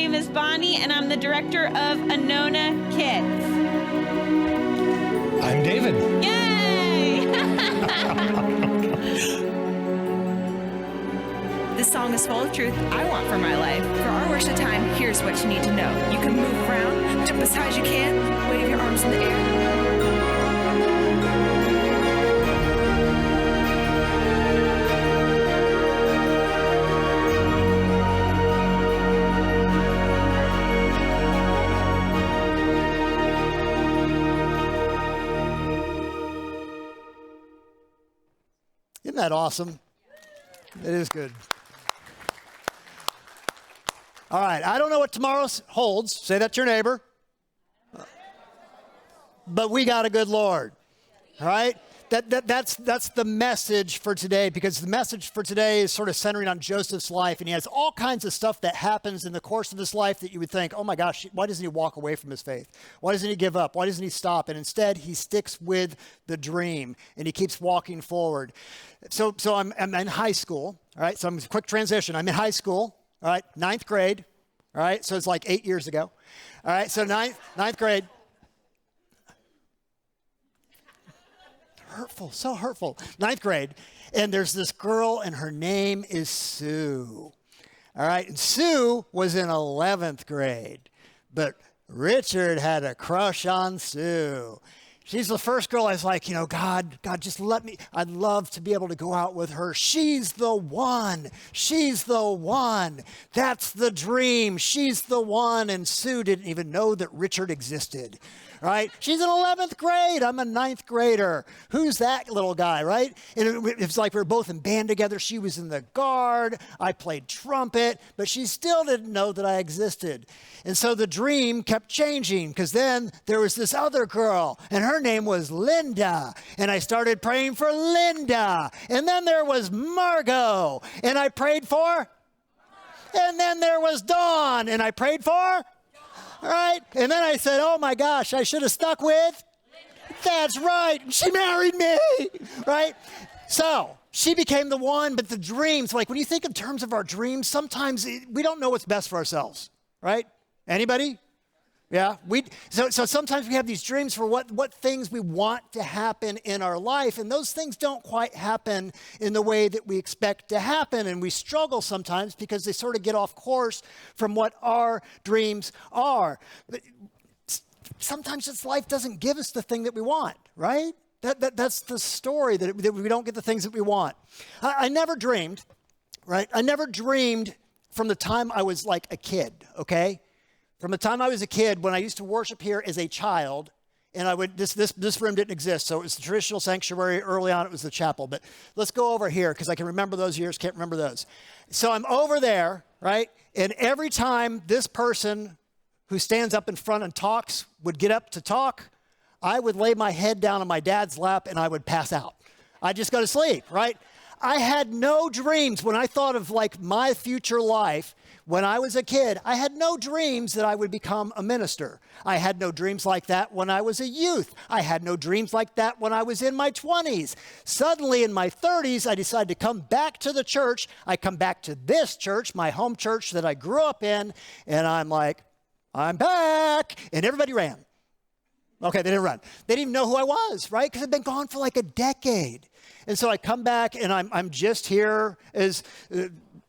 name is Bonnie, and I'm the director of Anona Kids. I'm David. Yay! This song is full of truth I want for my life. For our worship time, here's what you need to know. You can move around, jump as high as you can, wave your arms in the air. Isn't that awesome? It is good. All right, I don't know what tomorrow holds. Say that to your neighbor. But we got a good Lord. All right? That's the message for today, because the message for today is sort of centering on Joseph's life, and he has all kinds of stuff that happens in the course of his life that you would think, oh my gosh, why doesn't he walk away from his faith? Why doesn't he give up? Why doesn't he stop? And instead, he sticks with the dream, and he keeps walking forward. So I'm in high school, all right? So I'm a quick transition. I'm in high school, all right, 9th grade, all right? So it's like 8 years ago, all right? So ninth grade. Hurtful, so hurtful. 9th grade, and there's this girl, and her name is Sue. All right, and Sue was in 11th grade, but Richard had a crush on Sue. She's the first girl I was like, God, just let me, I'd love to be able to go out with her. She's the one. She's the one. That's the dream. She's the one. And Sue didn't even know that Richard existed. Right? She's in 11th grade. I'm a 9th grader. Who's that little guy, right? And it's like we were both in band together. She was in the guard. I played trumpet, but she still didn't know that I existed. And so the dream kept changing, because then there was this other girl, and her name was Linda. And I started praying for Linda. And then there was Margot, and I prayed for. And then there was Dawn, and I prayed for. All right. And then I said, oh my gosh, I should have stuck with. That's right. She married me. Right. So she became the one, but the dreams, like when you think in terms of our dreams, sometimes we don't know what's best for ourselves. Right. Anybody? Yeah. So sometimes we have these dreams for what things we want to happen in our life, and those things don't quite happen in the way that we expect to happen, and we struggle sometimes because they sort of get off course from what our dreams are. But sometimes this life doesn't give us the thing that we want, right? That's the story, that we don't get the things that we want. I never dreamed, right? I never dreamed from the time I was like a kid, okay? From the time I was a kid, when I used to worship here as a child, and I would, this room didn't exist, so it was the traditional sanctuary. Early on, it was the chapel. But let's go over here, because I can remember those years, can't remember those. So I'm over there, right? And every time this person who stands up in front and talks would get up to talk, I would lay my head down on my dad's lap, and I would pass out. I'd just go to sleep, right? I had no dreams when I thought of like my future life. When I was a kid, I had no dreams that I would become a minister. I had no dreams like that when I was a youth. I had no dreams like that when I was in my 20s. Suddenly in my 30s, I decided to come back to the church. I come back to this church, my home church that I grew up in, and I'm like, I'm back. And everybody ran. Okay, they didn't run. They didn't even know who I was, right? Because I'd been gone for like a decade. And so I come back, and I'm just here as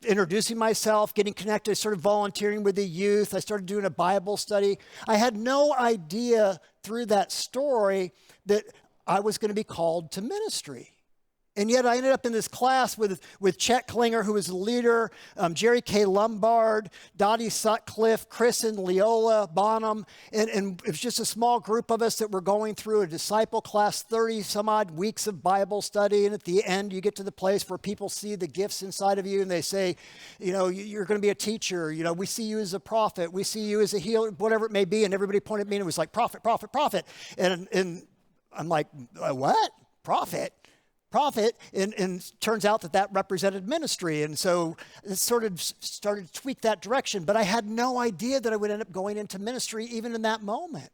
introducing myself, getting connected, sort of volunteering with the youth. I started doing a Bible study. I had no idea through that story that I was going to be called to ministry. And yet I ended up in this class with Chet Klinger, who was the leader, Jerry K. Lombard, Dottie Sutcliffe, Chris and Leola Bonham. And it was just a small group of us that were going through a disciple class, 30 some odd weeks of Bible study. And at the end, you get to the place where people see the gifts inside of you, and they say, you're going to be a teacher. We see you as a prophet. We see you as a healer, whatever it may be. And everybody pointed at me, and it was like, prophet, prophet, prophet. And I'm like, what? Prophet? And turns out that represented ministry. And so it sort of started to tweak that direction. But I had no idea that I would end up going into ministry even in that moment.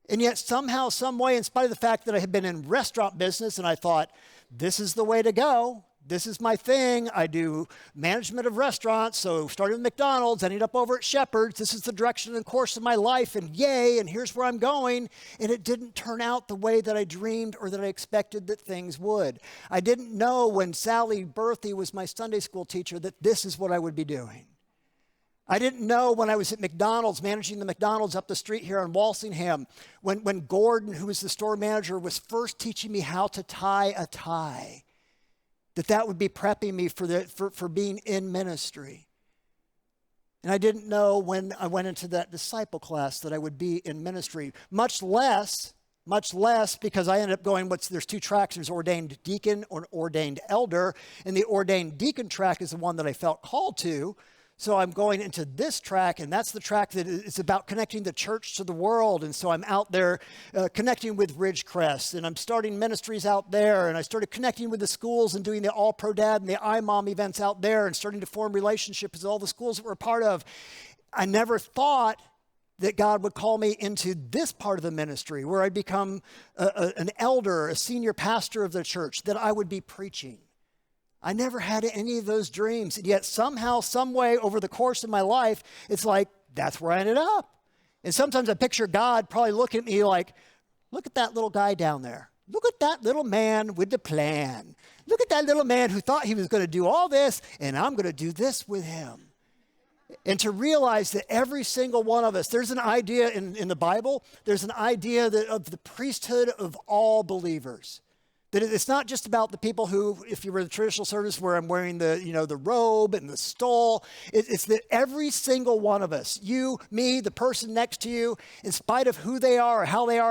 And yet somehow, some way, in spite of the fact that I had been in restaurant business and I thought, this is the way to go. This is my thing. I do management of restaurants. So started with McDonald's, ended up over at Shepherd's. This is the direction and course of my life, and yay, and here's where I'm going. And it didn't turn out the way that I dreamed or that I expected that things would. I didn't know when Sally Berthy was my Sunday school teacher that this is what I would be doing. I didn't know when I was at McDonald's, managing the McDonald's up the street here in Walsingham, when Gordon, who was the store manager, was first teaching me how to tie a tie, that would be prepping me for being in ministry. And I didn't know when I went into that disciple class that I would be in ministry, much less because I ended up going, there's two tracks. There's ordained deacon or ordained elder, and the ordained deacon track is the one that I felt called to. So I'm going into this track, and that's the track that is about connecting the church to the world. And so I'm out there connecting with Ridgecrest, and I'm starting ministries out there. And I started connecting with the schools and doing the All Pro Dad and the iMom events out there and starting to form relationships with all the schools that we're a part of. I never thought that God would call me into this part of the ministry where I'd become an elder, a senior pastor of the church, that I would be preaching. I never had any of those dreams. And yet somehow, some way over the course of my life, it's like, that's where I ended up. And sometimes I picture God probably looking at me like, look at that little guy down there. Look at that little man with the plan. Look at that little man who thought he was going to do all this, and I'm going to do this with him. And to realize that every single one of us, there's an idea in the Bible, there's an idea of the priesthood of all believers. That it's not just about the people who, if you were in the traditional service where I'm wearing the robe and the stole, it's that every single one of us, you, me, the person next to you, in spite of who they are or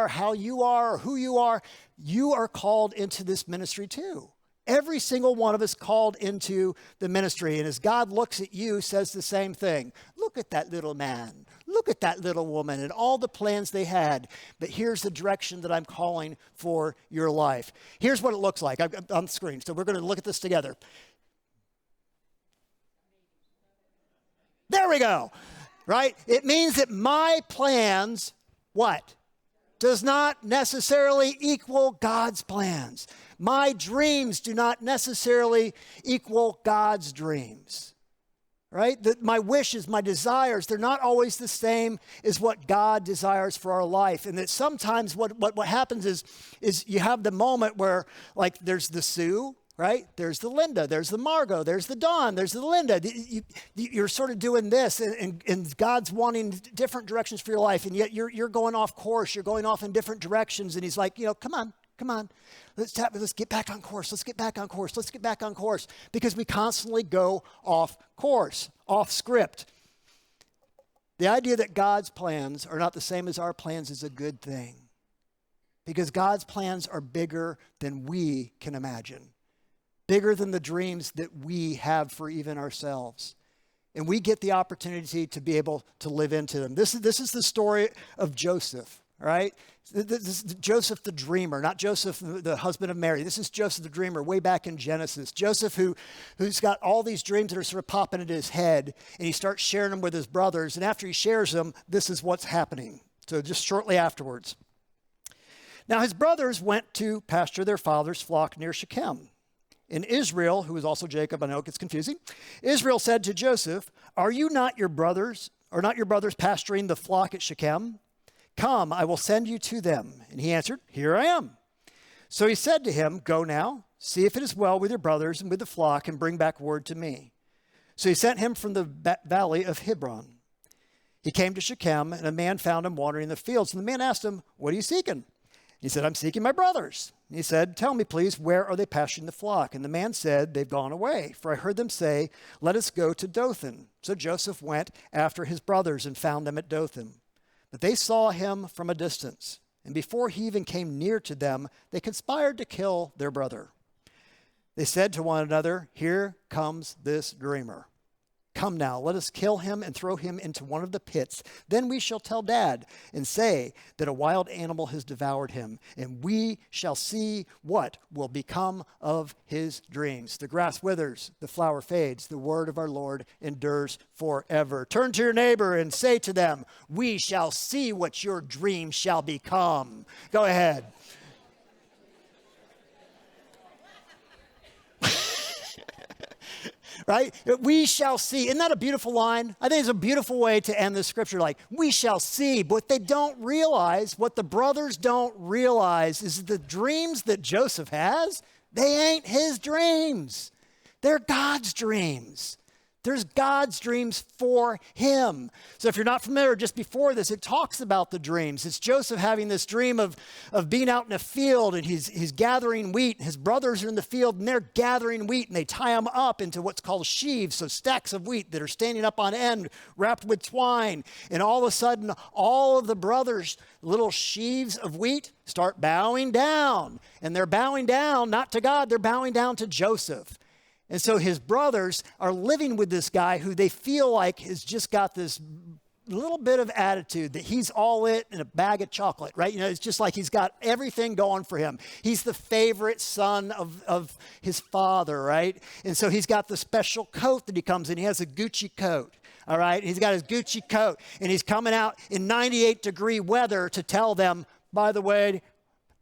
how you are or who you are called into this ministry too. Every single one of us called into the ministry. And as God looks at you, says the same thing. Look at that little man. Look at that little woman and all the plans they had. But here's the direction that I'm calling for your life. Here's what it looks like on the screen. So we're going to look at this together. There we go. Right? It means that my plans, what? Does not necessarily equal God's plans. My dreams do not necessarily equal God's dreams. Right? That my wishes, my desires, they're not always the same as what God desires for our life. And that sometimes what happens is you have the moment where, like, there's the Sue, right? There's the Linda, there's the Margot, there's the Dawn, there's the Linda. You're sort of doing this, and God's wanting different directions for your life, and yet you're going off course. You're going off in different directions, and he's like, come on. Let's get back on course. Let's get back on course. Let's get back on course. Because we constantly go off course, off script. The idea that God's plans are not the same as our plans is a good thing. Because God's plans are bigger than we can imagine. Bigger than the dreams that we have for even ourselves. And we get the opportunity to be able to live into them. This is the story of Joseph. Right? This is Joseph the dreamer, not Joseph the husband of Mary. This is Joseph the dreamer way back in Genesis. Joseph who's got all these dreams that are sort of popping into his head, and he starts sharing them with his brothers. And after he shares them, this is what's happening. So just shortly afterwards. Now his brothers went to pasture their father's flock near Shechem. And Israel, who is also Jacob, I know it gets confusing. Israel said to Joseph, "Are you not your brothers, or not your brothers pasturing the flock at Shechem? Come, I will send you to them." And he answered, "Here I am." So he said to him, "Go now, see if it is well with your brothers and with the flock, and bring back word to me." So he sent him from the valley of Hebron. He came to Shechem, and a man found him wandering in the fields. And the man asked him, "What are you seeking?" He said, "I'm seeking my brothers." And he said, "Tell me, please, where are they pasturing the flock?" And the man said, "They've gone away, for I heard them say, 'Let us go to Dothan.'" So Joseph went after his brothers and found them at Dothan. But they saw him from a distance, and before he even came near to them, they conspired to kill their brother. They said to one another, "Here comes this dreamer. Come now, let us kill him and throw him into one of the pits. Then we shall tell Dad and say that a wild animal has devoured him, and we shall see what will become of his dreams." The grass withers, the flower fades, the word of our Lord endures forever. Turn to your neighbor and say to them, "We shall see what your dreams shall become." Go ahead. right? We shall see. Isn't that a beautiful line? I think it's a beautiful way to end the scripture, like, we shall see. But what they don't realize, what the brothers don't realize, is the dreams that Joseph has, they ain't his dreams. They're God's dreams. There's God's dreams for him. So if you're not familiar, just before this, it talks about the dreams. It's Joseph having this dream of being out in a field, and he's gathering wheat. His brothers are in the field, and they're gathering wheat, and they tie them up into what's called sheaves, so stacks of wheat that are standing up on end, wrapped with twine. And all of a sudden, all of the brothers' little sheaves of wheat start bowing down. And they're bowing down, not to God, they're bowing down to Joseph. And so his brothers are living with this guy who they feel like has just got this little bit of attitude that he's all it in a bag of chocolate, right? You know, it's just like he's got everything going for him. He's the favorite son of his father, right? And so he's got the special coat that he comes in. He has a Gucci coat, all right? He's got his Gucci coat, and he's coming out in 98-degree weather to tell them, by the way,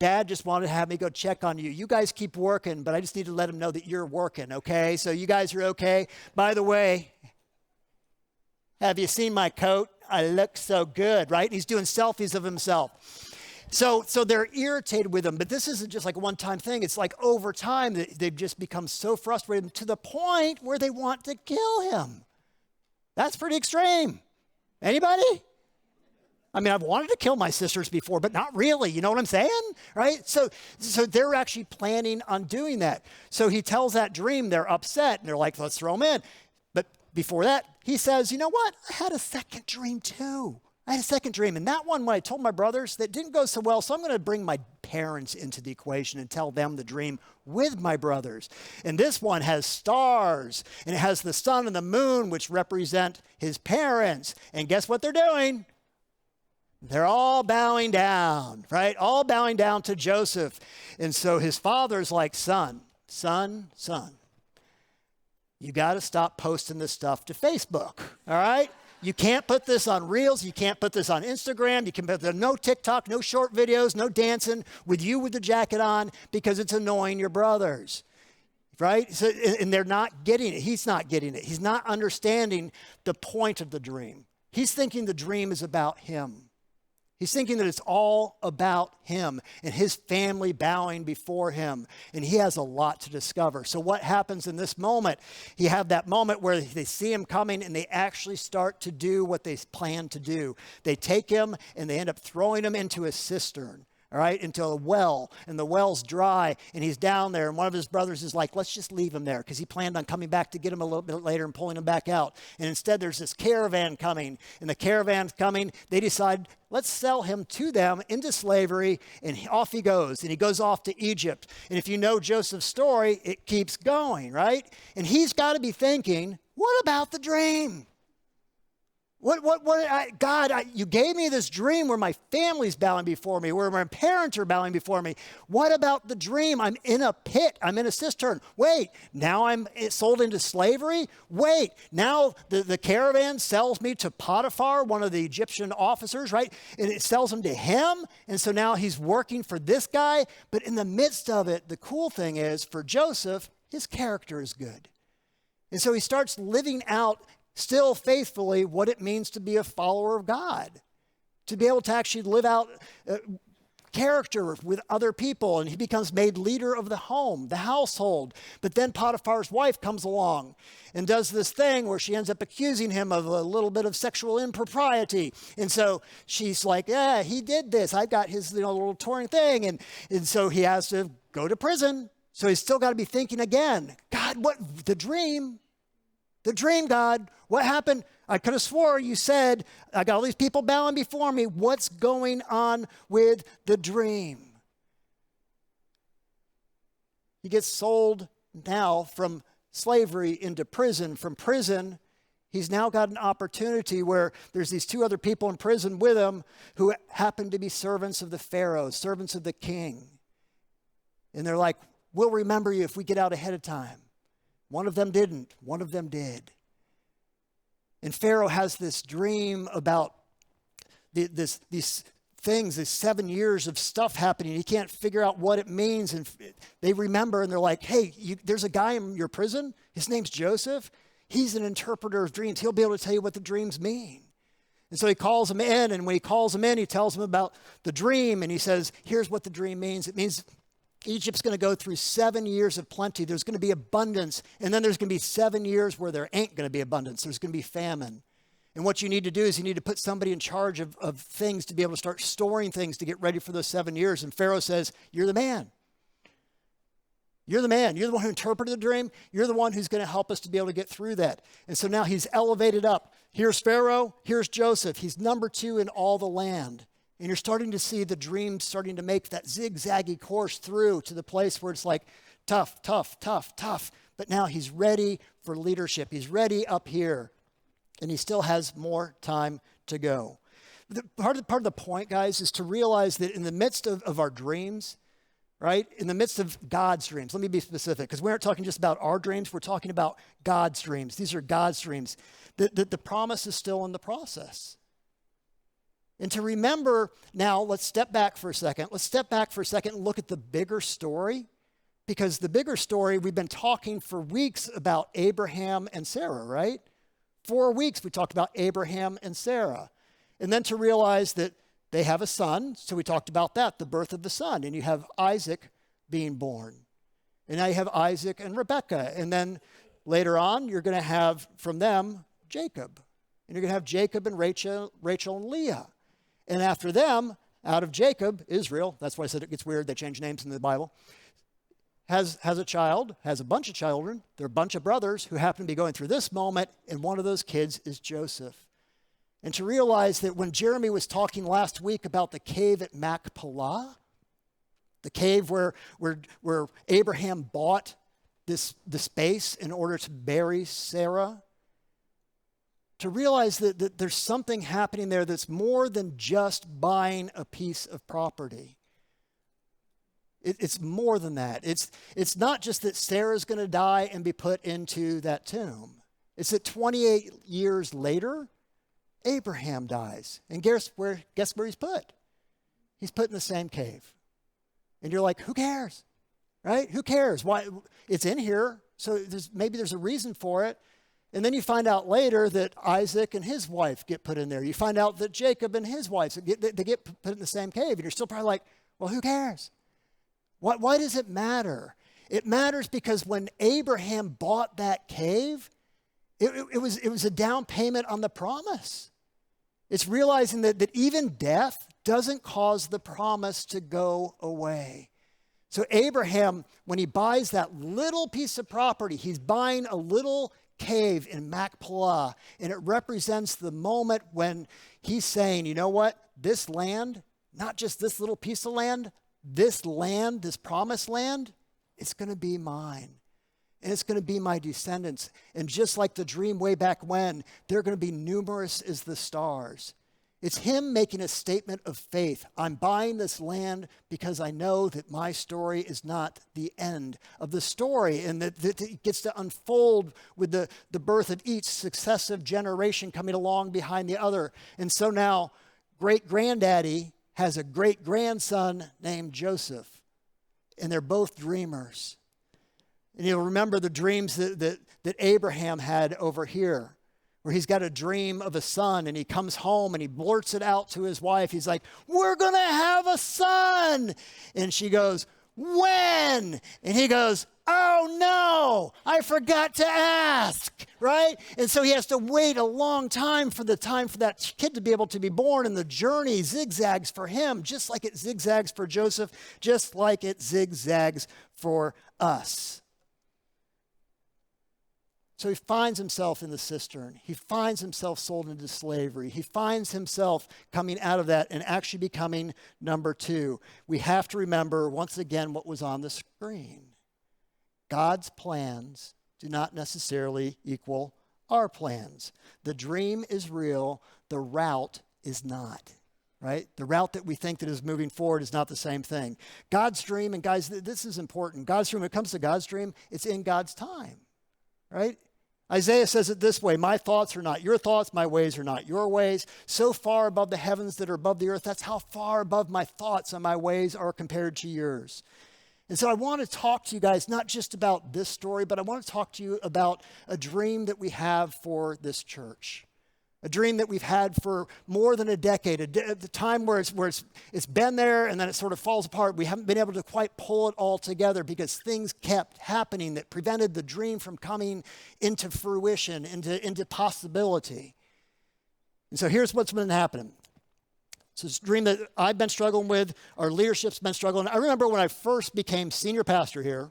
Dad just wanted to have me go check on you. You guys keep working, but I just need to let him know that you're working, okay? So you guys are okay. By the way, have you seen my coat? I look so good, right? And he's doing selfies of himself. So they're irritated with him, but this isn't just like a one-time thing. It's like over time, they've just become so frustrated to the point where they want to kill him. That's pretty extreme. Anybody? I mean, I've wanted to kill my sisters before, but not really. You know what I'm saying? Right? So they're actually planning on doing that. So he tells that dream, they're upset, and they're like, let's throw him in. But before that, he says, you know what? I had a second dream too. I had a second dream. And that one, when I told my brothers, that didn't go so well. So I'm going to bring my parents into the equation and tell them the dream with my brothers. And this one has stars, and it has the sun and the moon, which represent his parents. And guess what they're doing? They're all bowing down, right? All bowing down to Joseph. And so his father's like, son, you got to stop posting this stuff to Facebook, all right? You can't put this on Reels. You can't put this on Instagram. You can put no TikTok, no short videos, no dancing with you with the jacket on because it's annoying your brothers, right? So, and they're not getting it. He's not getting it. He's not understanding the point of the dream. He's thinking the dream is about him. He's thinking that it's all about him and his family bowing before him. And he has a lot to discover. So what happens in this moment? You have that moment where they see him coming and they actually start to do what they plan to do. They take him and they end up throwing him into a cistern. All right, into a well, and the well's dry, and he's down there, and one of his brothers is like, let's just leave him there, because he planned on coming back to get him a little bit later and pulling him back out. And instead, there's this caravan coming, and the caravan's coming. They decide, let's sell him to them into slavery, and off he goes, and he goes off to Egypt. And if you know Joseph's story, it keeps going, right? And he's got to be thinking, what about the dream? God, you gave me this dream where my family's bowing before me, where my parents are bowing before me. What about the dream? I'm in a pit. I'm in a cistern. Wait, now I'm sold into slavery? Wait, now the caravan sells me to Potiphar, one of the Egyptian officers, right? And it sells him to him. And so now he's working for this guy. But in the midst of it, the cool thing is for Joseph, his character is good. And so he starts living out still faithfully what it means to be a follower of God, to be able to actually live out character with other people. And he becomes made leader of the home, the household. But then Potiphar's wife comes along and does this thing where she ends up accusing him of a little bit of sexual impropriety. And so she's like, yeah, he did this. I got his little touring thing. And so he has to go to prison. So he's still got to be thinking again, God, what the dream? The dream, God, what happened? I could have swore you said, I got all these people bowing before me. What's going on with the dream? He gets sold now from slavery into prison. From prison, he's now got an opportunity where there's these two other people in prison with him who happen to be servants of the Pharaoh, servants of the king. And they're like, we'll remember you if we get out ahead of time. One of them didn't. One of them did. And Pharaoh has this dream about these things, these 7 years of stuff happening. He can't figure out what it means. And they remember, and they're like, hey, there's a guy in your prison. His name's Joseph. He's an interpreter of dreams. He'll be able to tell you what the dreams mean. And so he calls him in, and when he calls him in, he tells him about the dream, and he says, here's what the dream means. It means Egypt's going to go through 7 years of plenty. There's going to be abundance, and then there's going to be 7 years where there ain't going to be abundance. There's going to be famine. And what you need to do is you need to put somebody in charge of things to be able to start storing things to get ready for those 7 years. And Pharaoh says, you're the man. You're the man. You're the one who interpreted the dream. You're the one who's going to help us to be able to get through that. And so now he's elevated up. Here's Pharaoh. Here's Joseph. He's number 2 in all the land. And you're starting to see the dream starting to make that zigzaggy course through to the place where it's like tough, tough, tough, tough. But now he's ready for leadership. He's ready up here. And he still has more time to go. Part of the point, guys, is to realize that in the midst of our dreams, right? In the midst of God's dreams, let me be specific, because we aren't talking just about our dreams, we're talking about God's dreams. These are God's dreams. The promise is still in the process. And to remember, now let's step back for a second. Let's step back for a second and look at the bigger story, because the bigger story, we've been talking for weeks about Abraham and Sarah, right? 4 weeks we talked about Abraham and Sarah. And then to realize that they have a son, so we talked about that, the birth of the son. And you have Isaac being born. And now you have Isaac and Rebekah. And then later on, you're going to have from them Jacob. And you're going to have Jacob and Rachel and Leah. And after them, out of Jacob, Israel, that's why I said it gets weird, they change names in the Bible, has a child, has a bunch of children. They're a bunch of brothers who happen to be going through this moment, and one of those kids is Joseph. And to realize that when Jeremy was talking last week about the cave at Machpelah, the cave where Abraham bought the space in order to bury Sarah, to realize that there's something happening there that's more than just buying a piece of property. It's more than that. It's not just that Sarah's going to die and be put into that tomb. It's that 28 years later, Abraham dies. And guess where he's put? He's put in the same cave. And you're like, who cares? Right? Who cares? Why? It's in here, so maybe there's a reason for it. And then you find out later that Isaac and his wife get put in there. You find out that Jacob and his wife, they get put in the same cave. And you're still probably like, well, who cares? Why does it matter? It matters because when Abraham bought that cave, it was a down payment on the promise. It's realizing that even death doesn't cause the promise to go away. So Abraham, when he buys that little piece of property, he's buying a little cave in Machpelah, and it represents the moment when he's saying, you know what? This land, not just this little piece of land, this land, this promised land, it's going to be mine. And it's going to be my descendants. And just like the dream way back when, they're going to be numerous as the stars. It's him making a statement of faith. I'm buying this land because I know that my story is not the end of the story, and that it gets to unfold with the birth of each successive generation coming along behind the other. And so now great-granddaddy has a great-grandson named Joseph, and they're both dreamers. And you'll remember the dreams that Abraham had over here, where he's got a dream of a son, and he comes home and he blurts it out to his wife. He's like, we're going to have a son. And she goes, when? And he goes, oh no, I forgot to ask, right? And so he has to wait a long time for that kid to be able to be born, and the journey zigzags for him, just like it zigzags for Joseph, just like it zigzags for us. So he finds himself in the cistern. He finds himself sold into slavery. He finds himself coming out of that and actually becoming number 2. We have to remember, once again, what was on the screen. God's plans do not necessarily equal our plans. The dream is real. The route is not. Right? The route that we think that is moving forward is not the same thing. God's dream, and guys, this is important. God's dream, when it comes to God's dream, it's in God's time. Right? Isaiah says it this way, my thoughts are not your thoughts, my ways are not your ways. So far above the heavens that are above the earth, that's how far above my thoughts and my ways are compared to yours. And so I want to talk to you guys not just about this story, but I want to talk to you about a dream that we have for this church. A dream that we've had for more than a decade, at the time where it's been there and then it sort of falls apart. We haven't been able to quite pull it all together because things kept happening that prevented the dream from coming into fruition, into possibility. And so here's what's been happening. So it's a dream that I've been struggling with, our leadership's been struggling. I remember when I first became senior pastor here,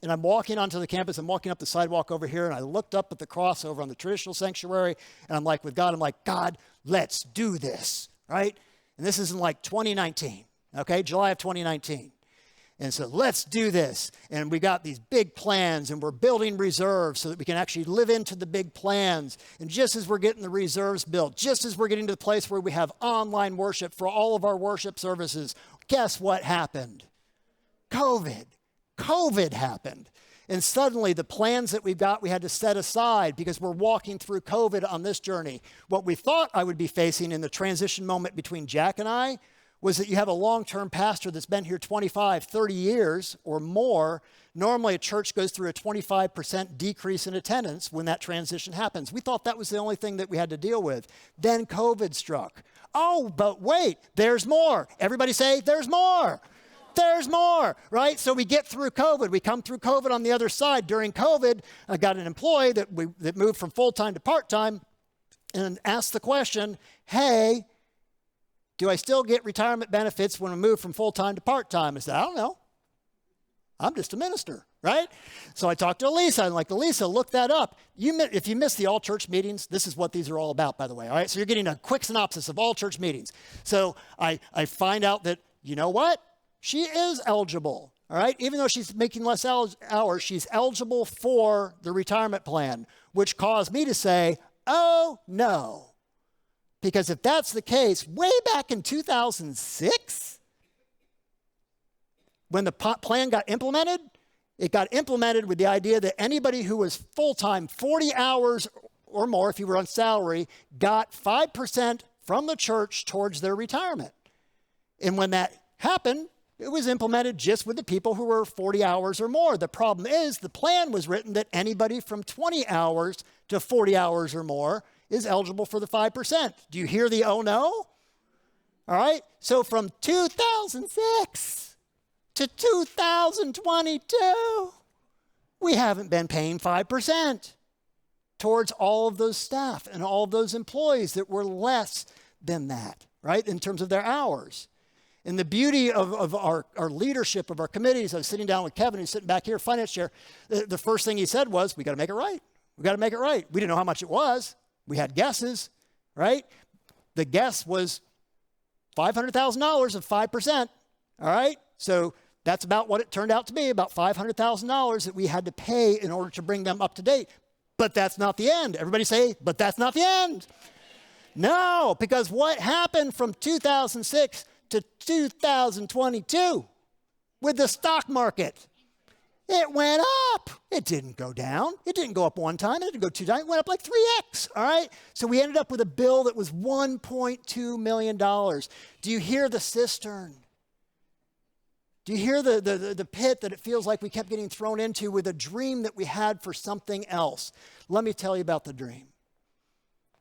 and I'm walking onto the campus, I'm walking up the sidewalk over here, and I looked up at the cross over on the traditional sanctuary, and I'm like, with God, I'm like, God, let's do this, right? And this is in like 2019, okay, July of 2019. And so let's do this. And we got these big plans, and we're building reserves so that we can actually live into the big plans. And just as we're getting the reserves built, just as we're getting to the place where we have online worship for all of our worship services, guess what happened? COVID happened. And suddenly the plans that we've got, we had to set aside because we're walking through COVID on this journey. What we thought I would be facing in the transition moment between Jack and I was that you have a long-term pastor that's been here 25, 30 years or more. Normally a church goes through a 25% decrease in attendance when that transition happens. We thought that was the only thing that we had to deal with. Then COVID struck. Oh, but wait, there's more. Everybody say, there's more. There's more, right? So we get through COVID. We come through COVID on the other side. During COVID, I got an employee that moved from full-time to part-time and asked the question, hey, do I still get retirement benefits when I move from full-time to part-time? I said, I don't know. I'm just a minister, right? So I talked to Elisa. I'm like, Elisa, look that up. If you miss the all-church meetings, this is what these are all about, by the way, all right? So you're getting a quick synopsis of all church meetings. So I find out that, you know what? She is eligible, all right? Even though she's making less hours, she's eligible for the retirement plan, which caused me to say, oh, no. Because if that's the case, way back in 2006, when the plan got implemented, it got implemented with the idea that anybody who was full-time, 40 hours or more, if you were on salary, got 5% from the church towards their retirement. And when that happened, it was implemented just with the people who were 40 hours or more. The problem is the plan was written that anybody from 20 hours to 40 hours or more is eligible for the 5%. Do you hear the oh no? All right. So from 2006 to 2022, we haven't been paying 5% towards all of those staff and all of those employees that were less than that, right, in terms of their hours. And the beauty of our leadership, of our committees, I was sitting down with Kevin, who's sitting back here, finance chair. The first thing he said was, we got to make it right. We got to make it right. We didn't know how much it was. We had guesses, right? The guess was $500,000 of 5%, all right? So that's about what it turned out to be, about $500,000 that we had to pay in order to bring them up to date. But that's not the end. Everybody say, but that's not the end. No, because what happened from 2006 to 2022 with the stock market? It went up. It didn't go down. It didn't go up one time. It didn't go two times. It went up like 3x, all right? So we ended up with a bill that was $1.2 million. Do you hear the cistern? Do you hear the pit that it feels like we kept getting thrown into with a dream that we had for something else? Let me tell you about the dream.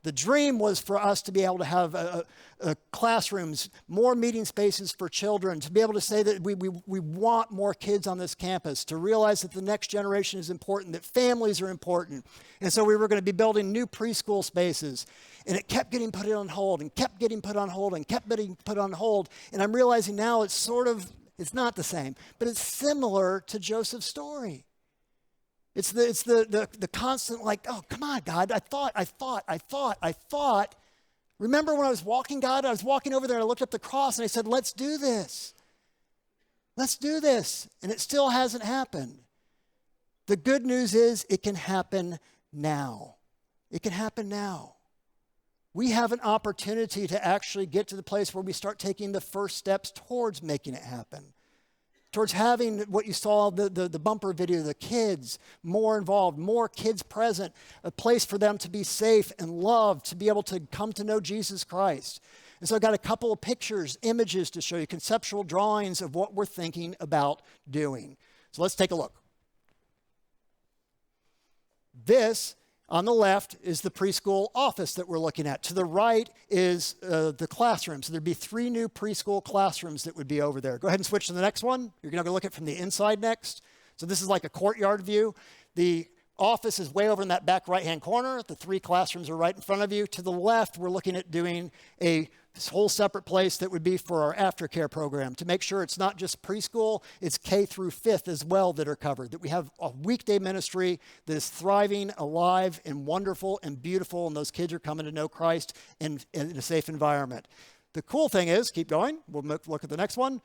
The dream was for us to be able to have classrooms, more meeting spaces for children, to be able to say that we want more kids on this campus, to realize that the next generation is important, that families are important. And so we were going to be building new preschool spaces. And it kept getting put on hold and kept getting put on hold and kept getting put on hold. And I'm realizing now it's not the same, but it's similar to Joseph's story. It's the constant like, oh, come on, God, I thought. Remember when I was walking, God, I was walking over there and I looked up the cross and I said, let's do this. Let's do this. And it still hasn't happened. The good news is it can happen now. It can happen now. We have an opportunity to actually get to the place where we start taking the first steps towards making it happen. towards having what you saw, the bumper video, the kids more involved, more kids present, a place for them to be safe and loved, to be able to come to know Jesus Christ. And so I've got a couple of pictures, images to show you, conceptual drawings of what we're thinking about doing. So let's take a look. This, on the left, is the preschool office that we're looking at. To the right is the classroom. So there'd be 3 new preschool classrooms that would be over there. Go ahead and switch to the next one. You're going to look at it from the inside next. So this is like a courtyard view. The office is way over in that back right-hand corner. The 3 classrooms are right in front of you. To the left, we're looking at doing this whole separate place that would be for our aftercare program to make sure it's not just preschool, it's K through 5th as well that are covered, that we have a weekday ministry that is thriving, alive, and wonderful and beautiful, and those kids are coming to know Christ in a safe environment. The cool thing is, keep going, we'll look at the next one.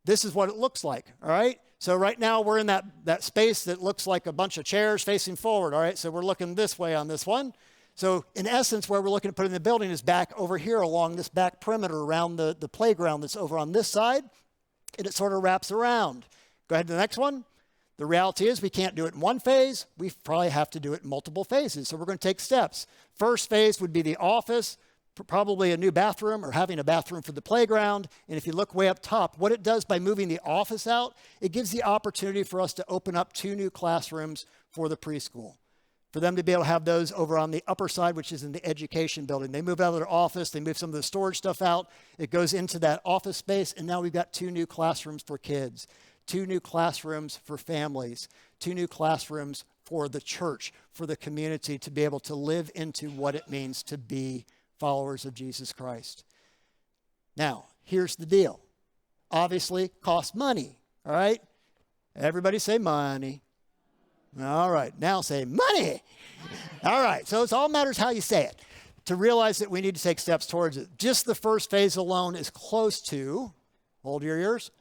This is what it looks like, all right? So right now we're in that space that looks like a bunch of chairs facing forward, all right? So we're looking this way on this one. So in essence, where we're looking to put in the building is back over here along this back perimeter around the playground that's over on this side, and it sort of wraps around. Go ahead to the next one. The reality is we can't do it in one phase. We probably have to do it in multiple phases. So we're going to take steps. First phase would be the office, probably a new bathroom or having a bathroom for the playground. And if you look way up top, what it does by moving the office out, it gives the opportunity for us to open up 2 new classrooms for the preschool, for them to be able to have those over on the upper side, which is in the education building. They move out of their office, they move some of the storage stuff out, it goes into that office space, and now we've got 2 new classrooms for kids, 2 new classrooms for families, 2 new classrooms for the church, for the community to be able to live into what it means to be followers of Jesus Christ. Now, here's the deal. Obviously, costs money, all right? Everybody say money. All right, now say money. All right, so it all matters how you say it. To realize that we need to take steps towards it. Just the first phase alone is close to, hold your ears,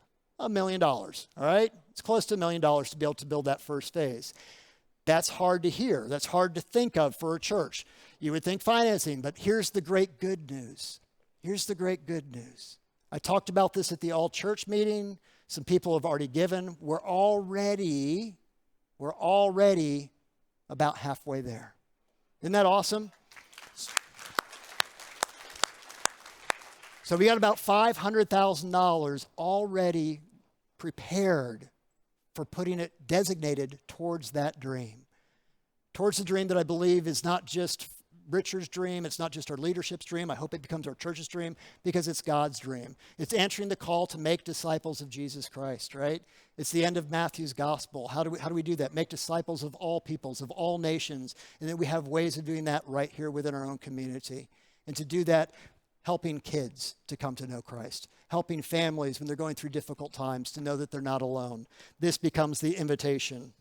$1 million, all right? It's close to $1 million to be able to build that first phase. That's hard to hear. That's hard to think of for a church. You would think financing, but here's the great good news. Here's the great good news. I talked about this at the all-church meeting. Some people have already given. We're already about halfway there. Isn't that awesome? So we got about $500,000 already prepared for putting it designated towards that dream. Towards the dream that I believe is not just Richard's dream, it's not just our leadership's dream. I hope it becomes our church's dream because it's God's dream. It's answering the call to make disciples of Jesus Christ, right? It's the end of Matthew's gospel. How do we do that? Make disciples of all peoples, of all nations, and then we have ways of doing that right here within our own community. And to do that, helping kids to come to know Christ, helping families when they're going through difficult times to know that they're not alone. This becomes the invitation.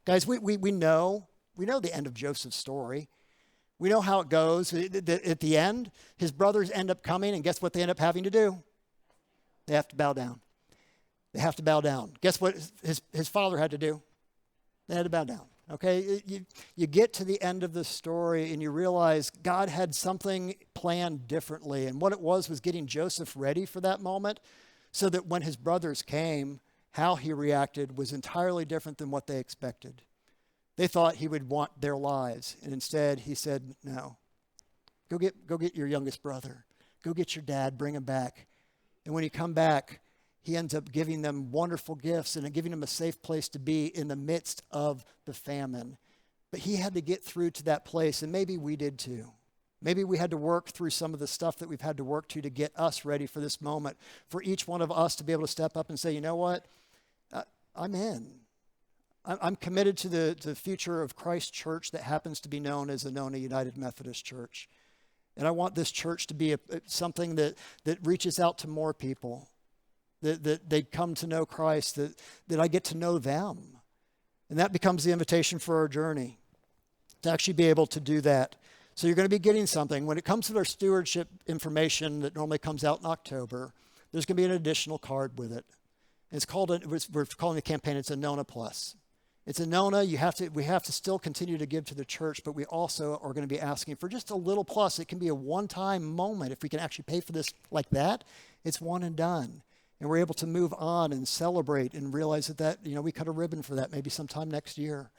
Guys, we know the end of Joseph's story. We know how it goes. At the end, his brothers end up coming, and guess what they end up having to do? They have to bow down. They have to bow down. Guess what his father had to do? They had to bow down. Okay, you get to the end of the story and you realize God had something planned differently. And what it was getting Joseph ready for that moment so that when his brothers came, how he reacted was entirely different than what they expected. They thought he would want their lives. And instead he said, no, go get your youngest brother. Go get your dad, bring him back. And when he come back, he ends up giving them wonderful gifts and giving them a safe place to be in the midst of the famine. But he had to get through to that place, and maybe we did too. Maybe we had to work through some of the stuff that we've had to work to get us ready for this moment, for each one of us to be able to step up and say, you know what, I'm in. I'm committed to the future of Christ Church that happens to be known as Anona United Methodist Church. And I want this church to be something that reaches out to more people. That they come to know Christ, that I get to know them. And that becomes the invitation for our journey, to actually be able to do that. So you're going to be getting something. When it comes to our stewardship information that normally comes out in October, there's going to be an additional card with it. And we're calling the campaign, it's Anona Plus. It's Anona, we have to still continue to give to the church, but we also are going to be asking for just a little plus. It can be a one-time moment. If we can actually pay for this like that, it's one and done. And we're able to move on and celebrate and realize that we cut a ribbon for that maybe sometime next year.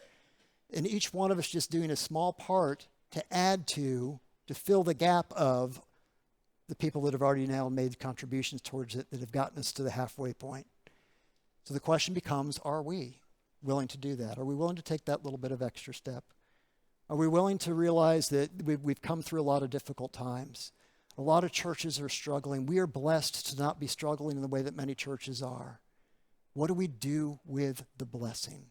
And each one of us just doing a small part to add to fill the gap of the people that have already now made contributions towards it that have gotten us to the halfway point. So the question becomes, are we willing to do that? Are we willing to take that little bit of extra step? Are we willing to realize that we've come through a lot of difficult times? A lot of churches are struggling. We are blessed to not be struggling in the way that many churches are. What do we do with the blessing?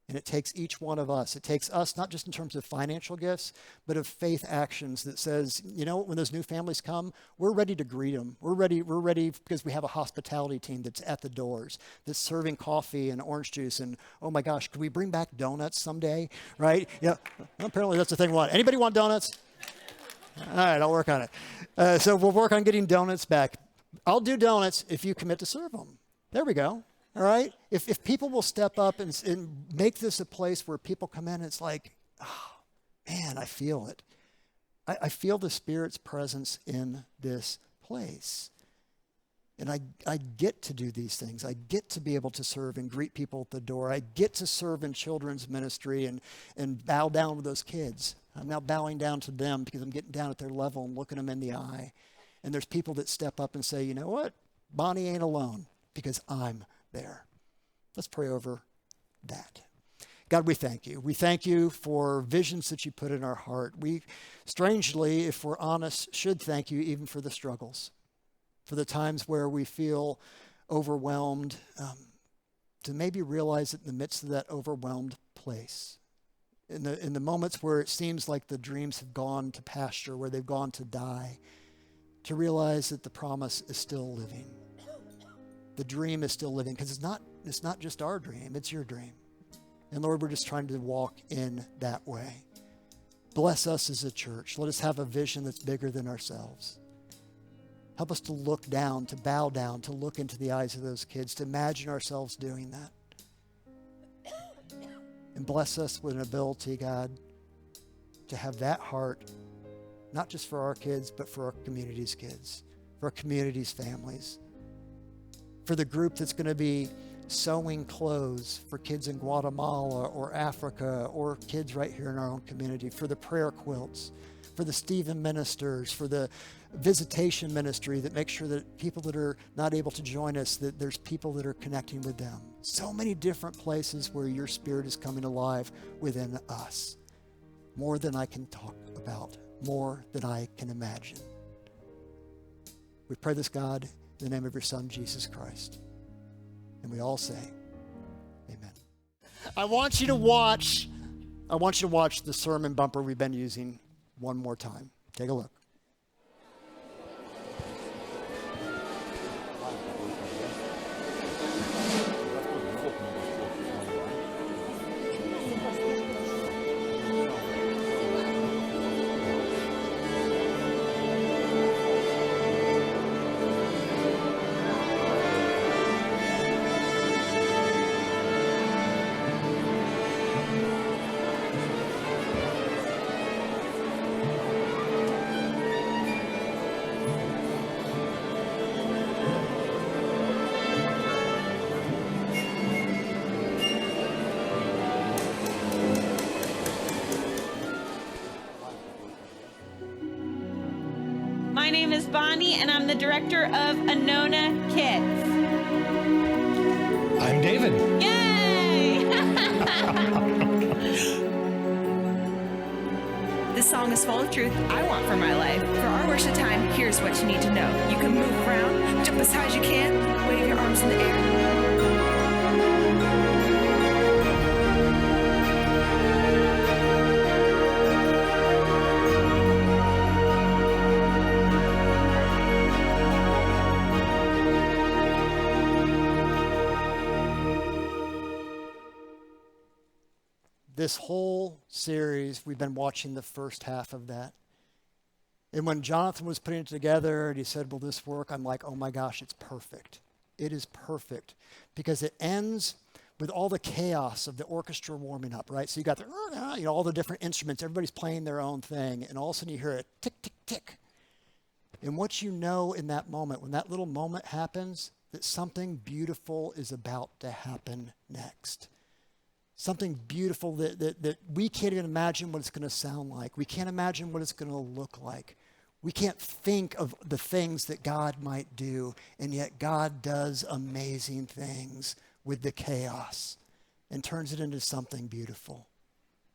And it takes each one of us. It takes us not just in terms of financial gifts, but of faith actions that says, when those new families come, we're ready to greet them. We're ready because we have a hospitality team that's at the doors, that's serving coffee and orange juice. And oh my gosh, could we bring back donuts someday? Right? Yeah. Apparently that's the thing. Anybody want donuts? All right, I'll work on it. So we'll work on getting donuts back. I'll do donuts if you commit to serve them. There we go. All right? If people will step up and make this a place where people come in and it's like, oh, man, I feel it. I feel the Spirit's presence in this place. And I get to do these things. I get to be able to serve and greet people at the door. I get to serve in children's ministry and bow down with those kids. I'm now bowing down to them because I'm getting down at their level and looking them in the eye. And there's people that step up and say, you know what? Bonnie ain't alone because I'm there. Let's pray over that. God, we thank you. We thank you for visions that you put in our heart. We, strangely, if we're honest, should thank you even for the struggles, for the times where we feel overwhelmed, to maybe realize that in the midst of that overwhelmed place, in the moments where it seems like the dreams have gone to pasture, where they've gone to die, to realize that the promise is still living. The dream is still living, because it's not just our dream, it's your dream. And Lord, we're just trying to walk in that way. Bless us as a church. Let us have a vision that's bigger than ourselves. Help us to look down, to bow down, to look into the eyes of those kids, to imagine ourselves doing that. And bless us with an ability, God, to have that heart, not just for our kids, but for our community's kids, for our community's families, for the group that's going to be sewing clothes for kids in Guatemala or Africa or kids right here in our own community, for the prayer quilts, for the Stephen ministers, for the visitation ministry that makes sure that people that are not able to join us, that there's people that are connecting with them. So many different places where your Spirit is coming alive within us. More than I can talk about, more than I can imagine. We pray this, God, in the name of your Son, Jesus Christ. And we all say, amen. I want you to watch the sermon bumper we've been using one more time. Take a look. My name is Bonnie, and I'm the director of Anona Kids. I'm David. Yay! This song is full of truth I want for my life. For our worship time, here's what you need to know. You can move around, jump as high as you can, wave your arms in the air. This whole series, we've been watching the first half of that. And when Jonathan was putting it together and he said, will this work? I'm like, oh my gosh, it's perfect. It is perfect because it ends with all the chaos of the orchestra warming up, right? So you got all the different instruments, everybody's playing their own thing. And all of a sudden you hear a tick, tick, tick. And what you know in that moment, when that little moment happens, that something beautiful is about to happen next. Something beautiful that we can't even imagine what it's going to sound like. We can't imagine what it's going to look like. We can't think of the things that God might do, and yet God does amazing things with the chaos and turns it into something beautiful.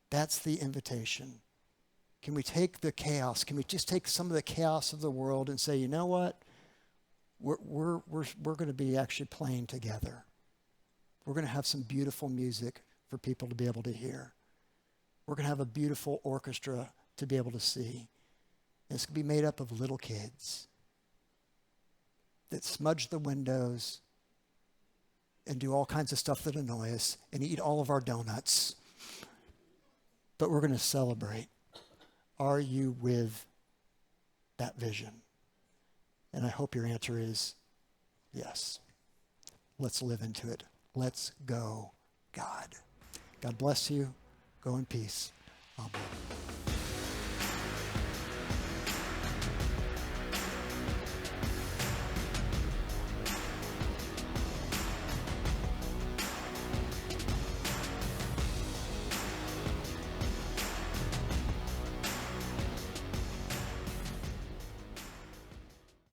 That's the invitation. Can we take the chaos? Can we just take some of the chaos of the world and say, you know what? We're going to be actually playing together. We're going to have some beautiful music for people to be able to hear. We're going to have a beautiful orchestra to be able to see. And it's going to be made up of little kids that smudge the windows and do all kinds of stuff that annoy us and eat all of our donuts. But we're going to celebrate. Are you with that vision? And I hope your answer is yes. Let's live into it. Let's go, God. God bless you. Go in peace. Amen.